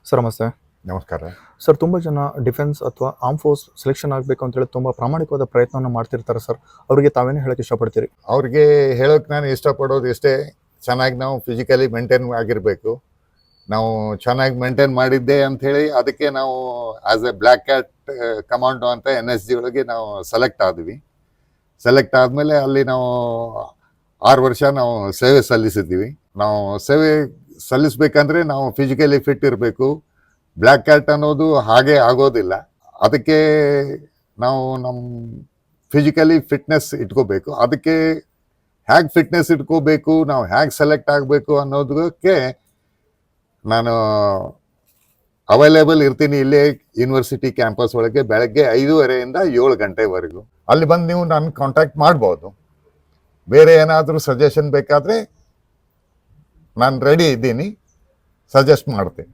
Sir ನಮಸ್ತೆ. ನಮಸ್ಕಾರ. Sir ತುಂಬ ಜನ ಡಿಫೆನ್ಸ್ ಅಥವಾ ಆರ್ಮ್ ಫೋರ್ಸ್ ಸೆಲೆಕ್ಷನ್ ಆಗಬೇಕು ಅಂತೇಳಿ ತುಂಬ ಪ್ರಾಮಾಣಿಕವಾದ ಪ್ರಯತ್ನವನ್ನು ಮಾಡ್ತಿರ್ತಾರೆ ಸರ್. ಅವರಿಗೆ ತಾವೇನೇ ಹೇಳೋಕ್ಕೆ ಇಷ್ಟಪಡ್ತೀರಿ? ಅವ್ರಿಗೆ ಹೇಳೋಕೆ ನಾನು ಇಷ್ಟಪಡೋದು ಇಷ್ಟೇ, ಚೆನ್ನಾಗಿ ನಾವು ಫಿಸಿಕಲಿ ಮೇಂಟೈನ್ ಆಗಿರಬೇಕು. ನಾವು ಚೆನ್ನಾಗಿ ಮೇಂಟೈನ್ ಮಾಡಿದ್ದೆ ಅಂಥೇಳಿ ಅದಕ್ಕೆ ನಾವು as A black cat commando ಅಂತ NSG ಒಳಗೆ ನಾವು ಸೆಲೆಕ್ಟ್ ಆದ್ವಿ. ಸೆಲೆಕ್ಟ್ ಆದಮೇಲೆ ಅಲ್ಲಿ ನಾವು 6 ವರ್ಷ ನಾವು ಸೇವೆ ಸಲ್ಲಿಸಿದ್ದೀವಿ. ನಾವು ಸೇವೆ ಸಲ್ಲಿಸ್ಬೇಕಂದ್ರೆ ನಾವು ಫಿಸಿಕಲಿ ಫಿಟ್ ಇರಬೇಕು. ಬ್ಲ್ಯಾಕ್ ಕ್ಯಾಟ್ ಅನ್ನೋದು ಹಾಗೆ ಆಗೋದಿಲ್ಲ. ಅದಕ್ಕೆ ನಾವು ನಮ್ಮ ಫಿಸಿಕಲಿ ಫಿಟ್ನೆಸ್ ಇಟ್ಕೋಬೇಕು. ಅದಕ್ಕೆ ಹೇಗೆ ಫಿಟ್ನೆಸ್ ಇಟ್ಕೋಬೇಕು, ನಾವು ಹೇಗೆ ಸೆಲೆಕ್ಟ್ ಆಗಬೇಕು ಅನ್ನೋದಕ್ಕೆ ನಾನು ಅವೈಲೇಬಲ್ ಇರ್ತೀನಿ ಇಲ್ಲೇ ಯೂನಿವರ್ಸಿಟಿ ಕ್ಯಾಂಪಸ್ ಒಳಗೆ ಬೆಳಗ್ಗೆ 5:30 7 ಗಂಟೆವರೆಗೂ. ಅಲ್ಲಿ ಬಂದು ನೀವು ನನ್ನ ಕಾಂಟ್ಯಾಕ್ಟ್ ಮಾಡ್ಬೋದು. ಬೇರೆ ಏನಾದರೂ ಸಜೆಷನ್ ಬೇಕಾದರೆ ನಾನು ರೆಡಿ ಇದ್ದೀನಿ, ಸಜೆಸ್ಟ್ ಮಾಡ್ತೀನಿ.